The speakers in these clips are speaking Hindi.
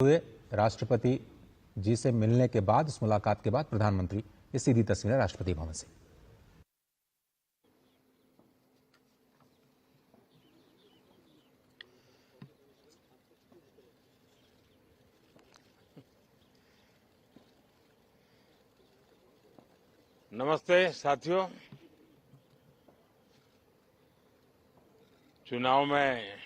हुए राष्ट्रपति जी से मिलने के बाद, इस मुलाकात के बाद प्रधानमंत्री ये सीधी तस्वीरें राष्ट्रपति भवन से। नमस्ते साथियों। चुनाव में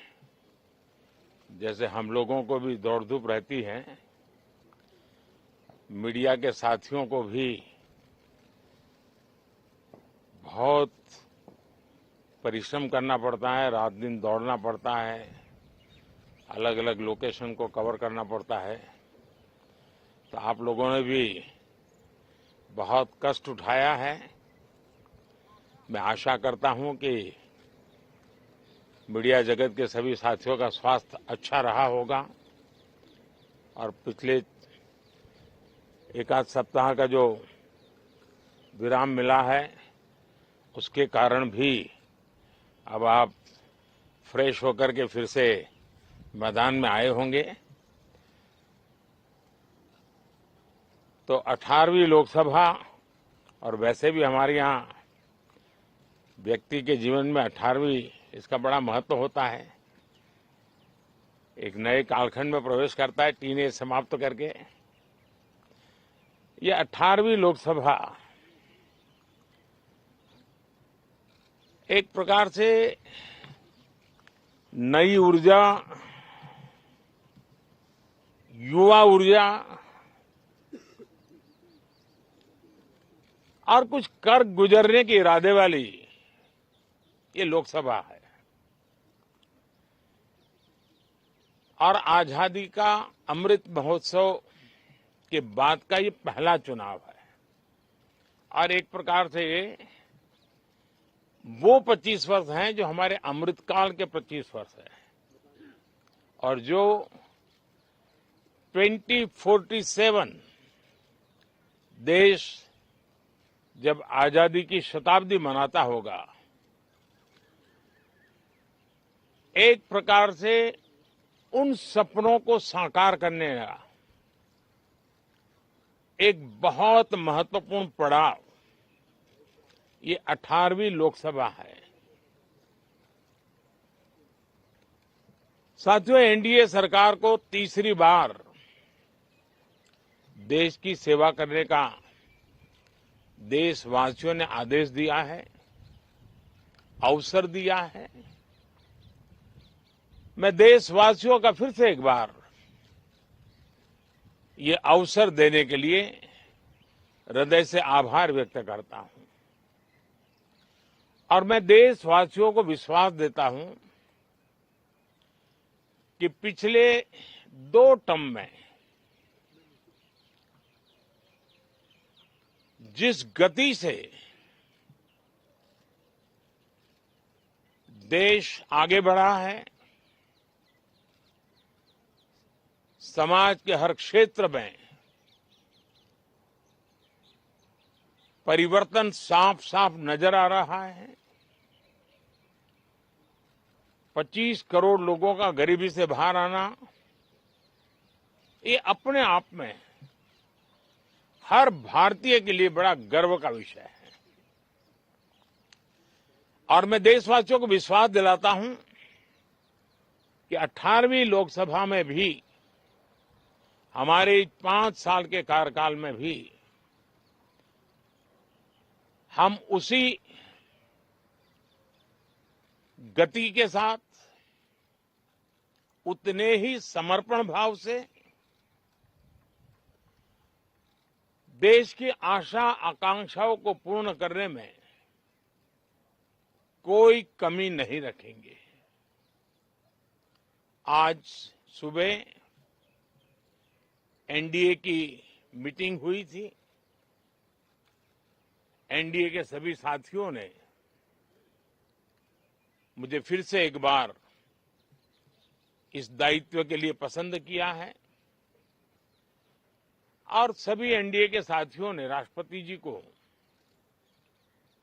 जैसे हम लोगों को भी दौड़ धूप रहती है, मीडिया के साथियों को भी बहुत परिश्रम करना पड़ता है, रात दिन दौड़ना पड़ता है, अलग अलग लोकेशन को कवर करना पड़ता है। तो आप लोगों ने भी बहुत कष्ट उठाया है। मैं आशा करता हूं कि मीडिया जगत के सभी साथियों का स्वास्थ्य अच्छा रहा होगा और पिछले एक आध सप्ताह का जो विराम मिला है उसके कारण भी अब आप फ्रेश होकर के फिर से मैदान में आए होंगे। तो 18वीं लोकसभा, और वैसे भी हमारे यहाँ व्यक्ति के जीवन में 18वीं इसका बड़ा महत्व होता है। एक नए कालखंड में प्रवेश करता है, टीनेज समाप्त करके। ये 18वीं लोकसभा एक प्रकार से नई ऊर्जा, युवा ऊर्जा और कुछ कर गुजरने के इरादे वाली ये लोकसभा है और आजादी का अमृत महोत्सव के बाद का ये पहला चुनाव है। और एक प्रकार से वो 25 वर्ष हैं जो हमारे अमृतकाल के 25 वर्ष है, और जो 2047 देश जब आजादी की शताब्दी मनाता होगा, एक प्रकार से उन सपनों को साकार करने का एक बहुत महत्वपूर्ण पड़ाव ये 18वीं लोकसभा है। साथियों, एनडीए सरकार को तीसरी बार देश की सेवा करने का देशवासियों ने आदेश दिया है, अवसर दिया है। मैं देशवासियों का फिर से एक बार ये अवसर देने के लिए हृदय से आभार व्यक्त करता हूं और मैं देशवासियों को विश्वास देता हूं कि पिछले 2 टर्म में जिस गति से देश आगे बढ़ा है, समाज के हर क्षेत्र में परिवर्तन साफ साफ नजर आ रहा है। 25 करोड़ लोगों का गरीबी से बाहर आना, ये अपने आप में हर भारतीय के लिए बड़ा गर्व का विषय है। और मैं देशवासियों को विश्वास दिलाता हूं कि 18वीं लोकसभा में भी, हमारे 5 साल के कार्यकाल में भी, हम उसी गति के साथ, उतने ही समर्पण भाव से देश की आशा आकांक्षाओं को पूर्ण करने में कोई कमी नहीं रखेंगे। आज सुबह एनडीए की मीटिंग हुई थी। एनडीए के सभी साथियों ने मुझे फिर से एक बार इस दायित्व के लिए पसंद किया है और सभी एनडीए के साथियों ने राष्ट्रपति जी को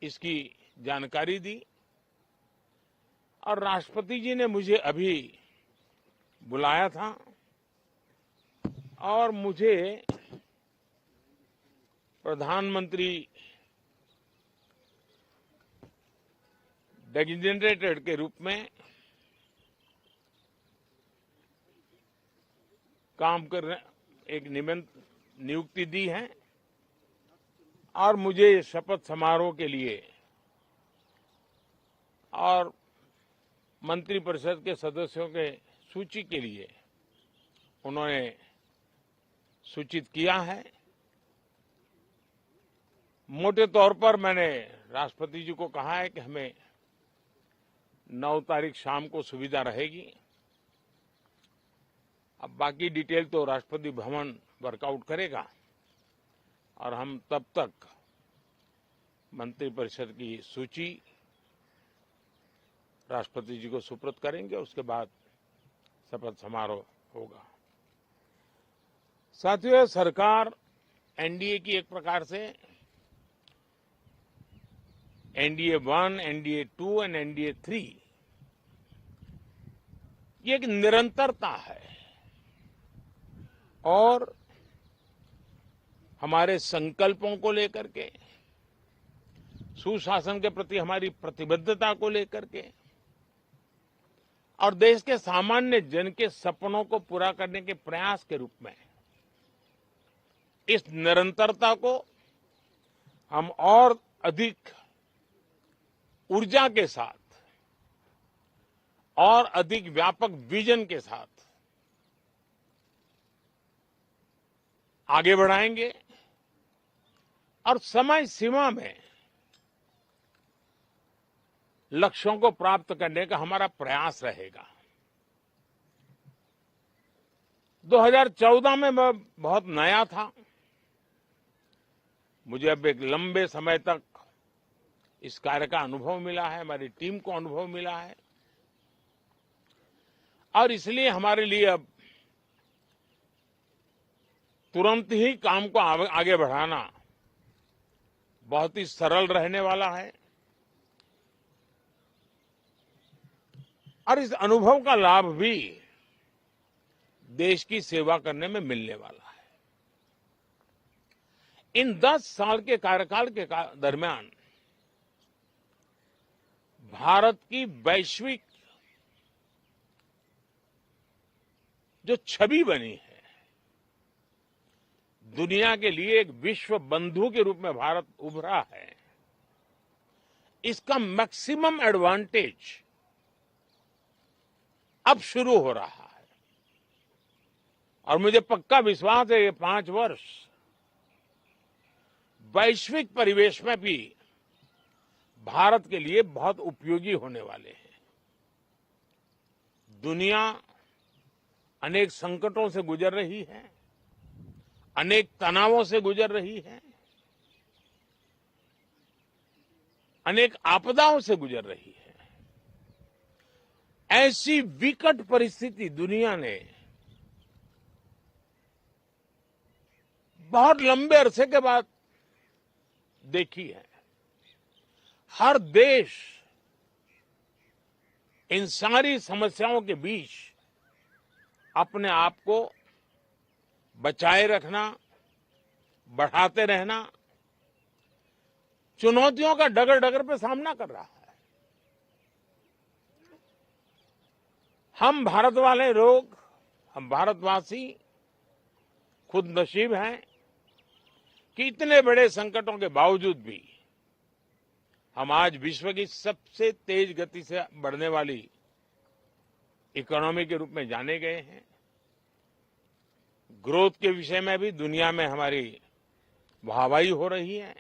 इसकी जानकारी दी और राष्ट्रपति जी ने मुझे अभी बुलाया था और मुझे प्रधानमंत्री डेजिग्नेटेड के रूप में काम करने एक नियुक्ति दी है और मुझे शपथ समारोह के लिए और मंत्रिपरिषद के सदस्यों के सूची के लिए उन्होंने सूचित किया है। मोटे तौर पर मैंने राष्ट्रपति जी को कहा है कि हमें 9 तारीख शाम को सुविधा रहेगी। अब बाकी डिटेल तो राष्ट्रपति भवन वर्कआउट करेगा और हम तब तक मंत्रिपरिषद की सूची राष्ट्रपति जी को सुपुर्द करेंगे। उसके बाद शपथ समारोह होगा। साथियों, सरकार एनडीए की एक प्रकार से एनडीए 1, एनडीए 2 और एनडीए 3 ये एक निरंतरता है और हमारे संकल्पों को लेकर के, सुशासन के प्रति हमारी प्रतिबद्धता को लेकर के और देश के सामान्य जन के सपनों को पूरा करने के प्रयास के रूप में इस निरंतरता को हम और अधिक ऊर्जा के साथ और अधिक व्यापक विजन के साथ आगे बढ़ाएंगे और समय सीमा में लक्ष्यों को प्राप्त करने का हमारा प्रयास रहेगा। 2014 में मैं बहुत नया था। मुझे अब एक लंबे समय तक इस कार्य का अनुभव मिला है, हमारी टीम को अनुभव मिला है और इसलिए हमारे लिए अब तुरंत ही काम को आगे बढ़ाना बहुत ही सरल रहने वाला है और इस अनुभव का लाभ भी देश की सेवा करने में मिलने वाला है। इन 10 साल के कार्यकाल के दरमियान भारत की वैश्विक जो छवि बनी है, दुनिया के लिए एक विश्व बंधु के रूप में भारत उभरा है, इसका मैक्सिमम एडवांटेज अब शुरू हो रहा है और मुझे पक्का विश्वास है ये 5 वर्ष वैश्विक परिवेश में भी भारत के लिए बहुत उपयोगी होने वाले हैं। दुनिया अनेक संकटों से गुजर रही है, अनेक तनावों से गुजर रही है, अनेक आपदाओं से गुजर रही है। ऐसी विकट परिस्थिति दुनिया ने बहुत लंबे अरसे के बाद देखी है। हर देश इन सारी समस्याओं के बीच अपने आप को बचाए रखना, बढ़ाते रहना, चुनौतियों का डगर डगर पे सामना कर रहा है। हम भारत वाले लोग, हम भारतवासी खुद नसीब हैं कि इतने बड़े संकटों के बावजूद भी हम आज विश्व की सबसे तेज गति से बढ़ने वाली इकोनॉमी के रूप में जाने गए हैं। ग्रोथ के विषय में भी दुनिया में हमारी वाहवाही हो रही है।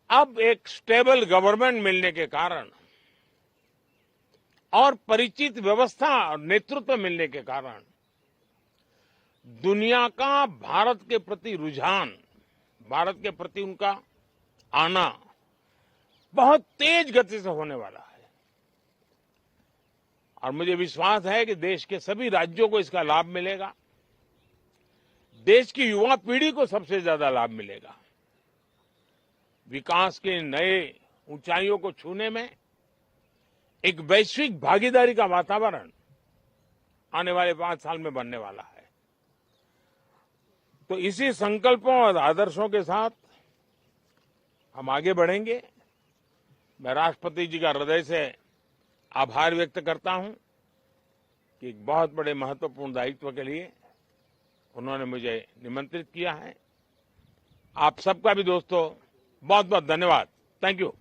अब एक स्टेबल गवर्नमेंट मिलने के कारण और परिचित व्यवस्था और नेतृत्व मिलने के कारण दुनिया का भारत के प्रति रुझान, भारत के प्रति उनका आना बहुत तेज गति से होने वाला है और मुझे विश्वास है कि देश के सभी राज्यों को इसका लाभ मिलेगा। देश की युवा पीढ़ी को सबसे ज्यादा लाभ मिलेगा। विकास के नए ऊंचाइयों को छूने में एक वैश्विक भागीदारी का वातावरण आने वाले 5 साल में बनने वाला है। तो इसी संकल्पों और आदर्शों के साथ हम आगे बढ़ेंगे। मैं राष्ट्रपति जी का हृदय से आभार व्यक्त करता हूं कि एक बहुत बड़े महत्वपूर्ण दायित्व के लिए उन्होंने मुझे निमंत्रित किया है। आप सबका भी दोस्तों बहुत बहुत धन्यवाद। Thank you.